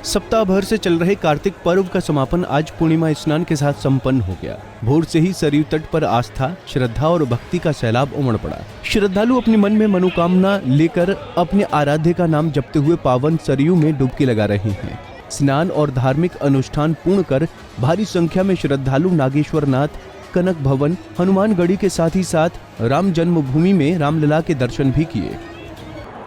सप्ताह भर से चल रहे कार्तिक पर्व का समापन आज पूर्णिमा स्नान के साथ संपन्न हो गया। भोर से ही सरयू तट पर आस्था, श्रद्धा और भक्ति का सैलाब उमड़ पड़ा। श्रद्धालु अपने मन में मनोकामना लेकर अपने आराध्य का नाम जपते हुए पावन सरयू में डुबकी लगा रहे हैं। स्नान और धार्मिक अनुष्ठान पूर्ण कर भारी संख्या में श्रद्धालु नागेश्वर नाथ, कनक भवन, हनुमानगढ़ी के साथ ही साथ राम जन्मभूमि में रामलला के दर्शन भी किए।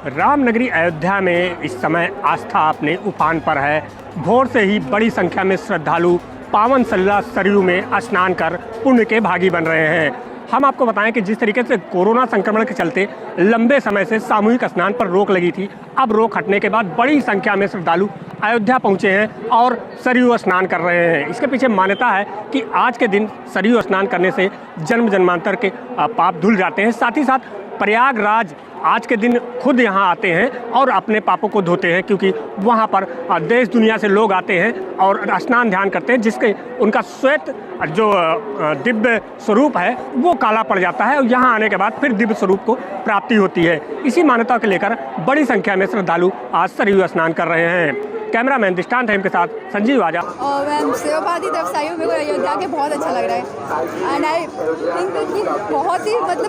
रामनगरी अयोध्या में इस समय आस्था अपने उफान पर है। भोर से ही बड़ी संख्या में श्रद्धालु पावन सलिला सरयू में स्नान कर पुण्य के भागी बन रहे हैं। हम आपको बताएं कि जिस तरीके से कोरोना संक्रमण के चलते लंबे समय से सामूहिक स्नान पर रोक लगी थी, अब रोक हटने के बाद बड़ी संख्या में श्रद्धालु अयोध्या पहुंचे हैं और सरयू स्नान कर रहे हैं। इसके पीछे मान्यता है कि आज के दिन सरयू स्नान करने से जन्म जन्मांतर के पाप धुल जाते हैं। साथ ही साथ प्रयागराज आज के दिन खुद यहाँ आते हैं और अपने पापों को धोते हैं, क्योंकि वहाँ पर देश दुनिया से लोग आते हैं और स्नान ध्यान करते हैं, जिसके उनका श्वेत जो दिव्य स्वरूप है वो काला पड़ जाता है और यहाँ आने के बाद फिर दिव्य स्वरूप को प्राप्ति होती है। इसी मान्यता को लेकर बड़ी संख्या में श्रद्धालु आज सरयू स्नान कर रहे हैं। कैमरामैन दृष्टांत टाइम के साथ संजीव आजा। मैम सेवा भारती तरफ से आई हूँ। मेरे को अयोध्या के बहुत अच्छा लग रहा है एंड आई थिंक कि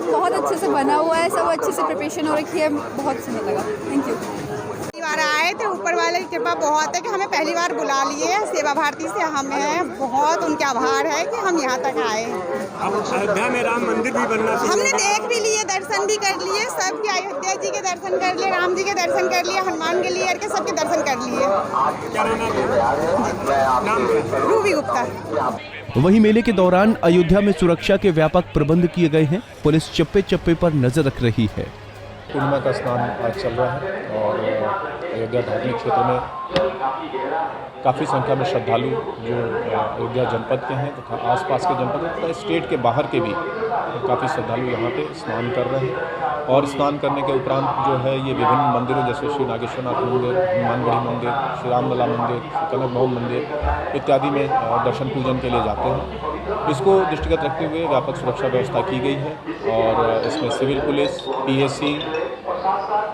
बहुत अच्छे से बना हुआ है, सब अच्छे से प्रिपरेशन हो रखी है, बहुत सुंदर लगा। Thank you. पहली बार आए थे, ऊपर वाले की कृपा बहुत है कि हमें पहली बार बुला लिए। सेवा भारती से हमें बहुत उनके आभार है कि हम यहाँ तक आए। अब अयोध्या में राम मंदिर भी बनना चाहिए। हमने देख भी लिए, दर्शन भी कर लिए, सबके अयोध्या जी के दर्शन कर लिए, राम जी के दर्शन कर लिए, हनुमान के लिए के सबके दर्शन कर लिए। क्या नाम है? रूबी गुप्ता। वहीं मेले के दौरान अयोध्या में सुरक्षा के व्यापक प्रबंध किए गए हैं। पुलिस चप्पे चप्पे पर नजर रख रही है। पूर्णिमा का स्नान आज चल रहा है और अयोध्या धार्मिक क्षेत्र में काफ़ी संख्या में श्रद्धालु जो अयोध्या जनपद के हैं तथा आसपास के जनपद तथा स्टेट के बाहर के भी काफ़ी श्रद्धालु यहाँ पे स्नान कर रहे हैं। और स्नान करने के उपरांत जो है ये विभिन्न मंदिरों जैसे श्री नागेश्वरनाथ मंदिर, हनुमानगढ़ी मंदिर, श्री रामलला मंदिर, श्री कनक भवन मंदिर इत्यादि में दर्शन पूजन के लिए जाते हैं। इसको दृष्टिगत रखते हुए व्यापक सुरक्षा व्यवस्था की गई है और इसमें सिविल पुलिस, पीएससी,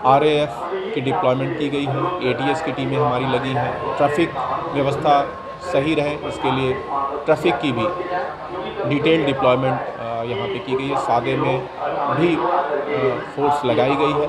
आरएएफ की डिप्लॉयमेंट की गई है। एटीएस की टीमें हमारी लगी हैं। ट्रैफिक व्यवस्था सही रहे इसके लिए ट्रैफिक की भी डिटेल डिप्लॉयमेंट यहाँ पे की गई है। सादे में भी फोर्स लगाई गई है,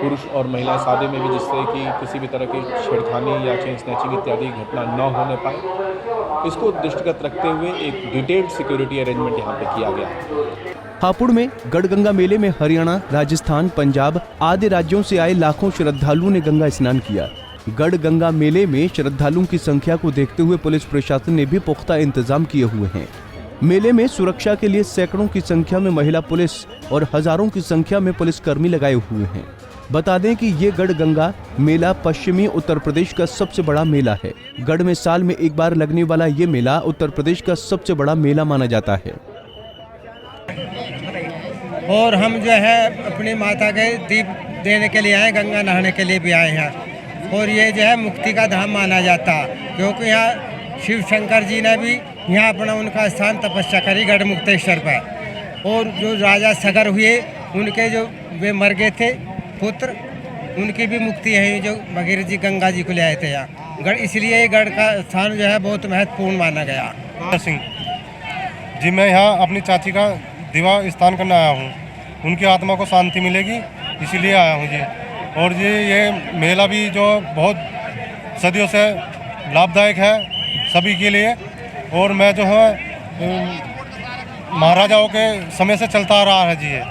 पुरुष और महिला सादे में भी, जिससे कि किसी भी तरह की छेड़खानी या चेन स्नैचिंग इत्यादि घटना न होने पाए। इसको दृष्टिगत रखते हुए एक डिटेल्ड सिक्योरिटी अरेंजमेंट यहाँ पे किया गया है। हापुड़ में गढ़गंगा मेले में हरियाणा, राजस्थान, पंजाब आदि राज्यों से आए लाखों श्रद्धालुओं ने गंगा स्नान किया। गढ़गंगा मेले में श्रद्धालुओं की संख्या को देखते हुए पुलिस प्रशासन ने भी पुख्ता इंतजाम किए हुए हैं। मेले में सुरक्षा के लिए सैकड़ों की संख्या में महिला पुलिस और हजारों की संख्या में पुलिसकर्मी लगाए हुए हैं। बता दें कि ये गढ़गंगा मेला पश्चिमी उत्तर प्रदेश का सबसे बड़ा मेला है। गढ़ में साल में एक बार लगने वाला ये मेला उत्तर प्रदेश का सबसे बड़ा मेला माना जाता है। और हम जो है अपनी माता के दीप देने के लिए आए, गंगा नहाने के लिए भी आए हैं। और ये जो है मुक्ति का धाम माना जाता, क्योंकि यहाँ शिव शंकर जी ने भी यहाँ अपना उनका स्थान तपस्या करी गढ़ मुक्तेश्वर पर। और जो राजा सगर हुए उनके जो वे मर गए थे पुत्र, उनकी भी मुक्ति है जो भगीरथ जी गंगा जी को ले आए थे यहाँ गढ़, इसलिए गढ़ का स्थान जो है बहुत महत्वपूर्ण माना गया। सिंह जी, मैं यहाँ अपनी चाची का दिवा स्नान करने आया हूँ। उनकी आत्मा को शांति मिलेगी इसीलिए आया हूँ जी। और ये मेला भी जो बहुत सदियों से लाभदायक है सभी के लिए। और मैं जो है महाराजाओं के समय से चलता आ रहा है जी। ये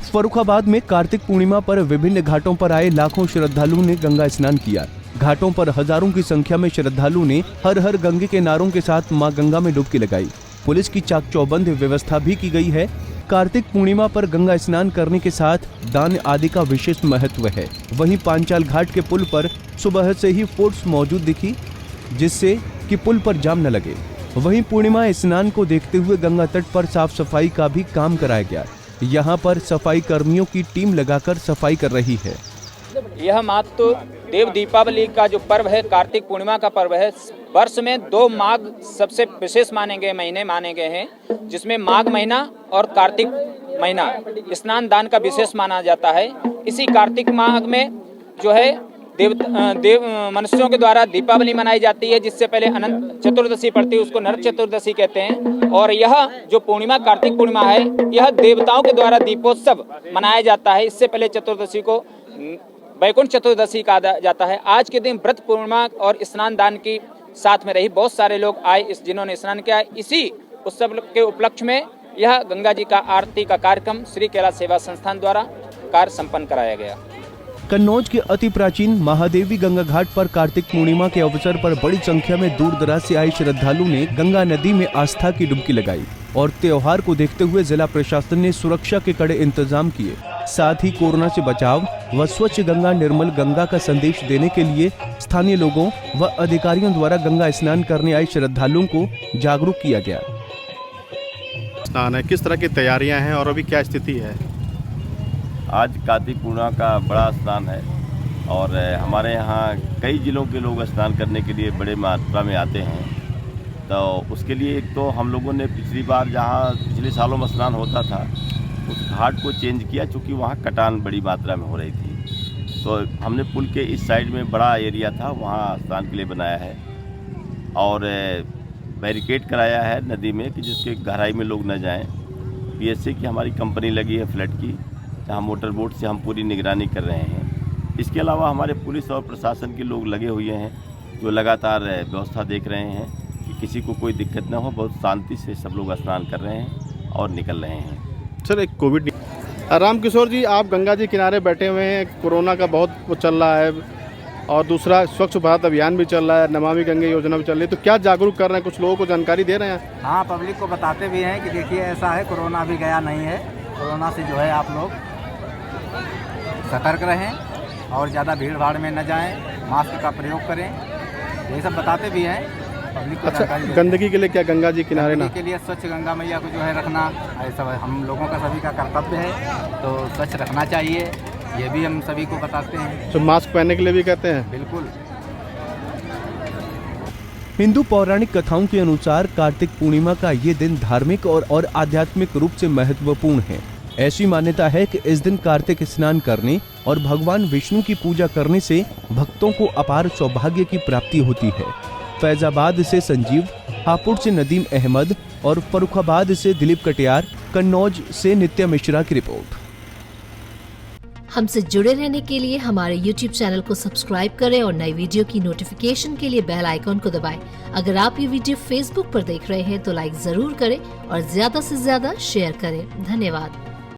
फर्रुखाबाद में कार्तिक पूर्णिमा पर विभिन्न घाटों पर आए लाखों श्रद्धालुओं ने गंगा स्नान किया। घाटों पर हजारों की संख्या में श्रद्धालुओं ने हर हर गंगे के नारों के साथ मां गंगा में डुबकी लगाई। पुलिस की चाक चौबंद व्यवस्था भी की गई है। कार्तिक पूर्णिमा पर गंगा स्नान करने के साथ दान आदि का विशेष महत्व है। वहीं पांचाल घाट के पुल पर सुबह से ही फोर्स मौजूद दिखी, जिससे कि पुल पर जाम न लगे। वहीं पूर्णिमा स्नान को देखते हुए गंगा तट पर साफ सफाई का भी काम कराया गया। यहाँ पर सफाई कर्मियों की टीम लगाकर सफाई कर रही है। यह मात्र देव दीपावली का जो पर्व है, कार्तिक पूर्णिमा का पर्व है। वर्ष में 2 माघ सबसे विशेष महीने माने गए हैं, जिसमें माघ महीना और कार्तिक महीना स्नान दान का विशेष माना जाता है। इसी कार्तिक माह में जो है मनुष्यों के द्वारा दीपावली मनाई जाती है, जिससे पहले अनंत चतुर्दशी पड़ती है, उसको नरक चतुर्दशी कहते हैं। और यह जो पूर्णिमा कार्तिक पूर्णिमा है, यह देवताओं के द्वारा दीपोत्सव मनाया जाता है। इससे पहले चतुर्दशी को वैकुंठ चतुर्दशी कहा जाता है। आज के दिन व्रत पूर्णिमा और स्नान दान की साथ में रही, बहुत सारे लोग आए जिन्होंने स्नान किया। इसी उत्सव के उपलक्ष्य में यह गंगा जी का आरती का कार्यक्रम श्री कैलाश सेवा संस्थान द्वारा कार्य संपन्न कराया गया। कन्नौज के अति प्राचीन महादेवी गंगा घाट पर कार्तिक पूर्णिमा के अवसर पर बड़ी संख्या में दूर दराज से आए श्रद्धालु ने गंगा नदी में आस्था की डुबकी लगाई और त्योहार को देखते हुए जिला प्रशासन ने सुरक्षा के कड़े इंतजाम किए। साथ ही कोरोना से बचाव व स्वच्छ गंगा निर्मल गंगा का संदेश देने के लिए स्थानीय लोगों व अधिकारियों द्वारा गंगा स्नान करने आए श्रद्धालुओं को जागरूक किया गया। स्नान है, किस तरह की तैयारियां हैं और अभी क्या स्थिति है? आज कार्तिक पूर्णिमा का बड़ा स्नान है और हमारे यहाँ कई जिलों के लोग स्नान करने के लिए बड़े मात्रा में आते हैं। तो उसके लिए एक तो हम लोगों ने पिछली बार जहाँ पिछले सालों में स्नान होता था उस घाट को चेंज किया, चूँकि वहाँ कटान बड़ी मात्रा में हो रही थी। तो हमने पुल के इस साइड में बड़ा एरिया था, वहाँ स्नान के लिए बनाया है और बैरिकेड कराया है नदी में कि जिसके गहराई में लोग न जाएं। पीएससी की हमारी कंपनी लगी है फ्लड की, जहाँ मोटर बोट से हम पूरी निगरानी कर रहे हैं। इसके अलावा हमारे पुलिस और प्रशासन के लोग लगे हुए हैं जो लगातार व्यवस्था देख रहे हैं कि किसी को कोई दिक्कत न हो। बहुत शांति से सब लोग स्नान कर रहे हैं और निकल रहे हैं। सर, एक कोविड रामकिशोर जी, आप गंगा जी किनारे बैठे हुए हैं, कोरोना का बहुत वो चल रहा है और दूसरा स्वच्छ भारत अभियान भी चल रहा है, नमामि गंगे योजना भी चल रही है, तो क्या जागरूक कर रहे हैं? कुछ लोगों को जानकारी दे रहे हैं? हाँ, पब्लिक को बताते भी हैं कि देखिए ऐसा है, कोरोना अभी गया नहीं है। कोरोना से जो है आप लोग सतर्क रहें और ज़्यादा भीड़ भाड़ में न जाएं, मास्क का प्रयोग करें, ये सब बताते भी हैं पब्लिक को। अच्छा, गंदगी के लिए क्या गंगा जी किनारे ना के लिए स्वच्छ गंगा मैया को जो है रखना ऐसा हम लोगों का सभी का कर्तव्य है, तो स्वच्छ रखना चाहिए, ये भी हम सभी को बताते हैं। तो मास्क पहनने के लिए भी कहते हैं? बिल्कुल। हिंदू पौराणिक कथाओं के अनुसार कार्तिक पूर्णिमा का ये दिन धार्मिक और आध्यात्मिक रूप से महत्वपूर्ण है। ऐसी मान्यता है कि इस दिन कार्तिक स्नान करने और भगवान विष्णु की पूजा करने से भक्तों को अपार सौभाग्य की प्राप्ति होती है। फैजाबाद से संजीव, हापुड़ से नदीम अहमद और फर्रुखाबाद से दिलीप कटियार, कन्नौज से नित्या मिश्रा की रिपोर्ट। हमसे जुड़े रहने के लिए हमारे YouTube चैनल को सब्सक्राइब करें और नई वीडियो की नोटिफिकेशन के लिए बेल आइकॉन को दबाएं। अगर आप ये वीडियो Facebook पर देख रहे हैं तो लाइक जरूर करें और ज्यादा से ज्यादा शेयर करें। धन्यवाद।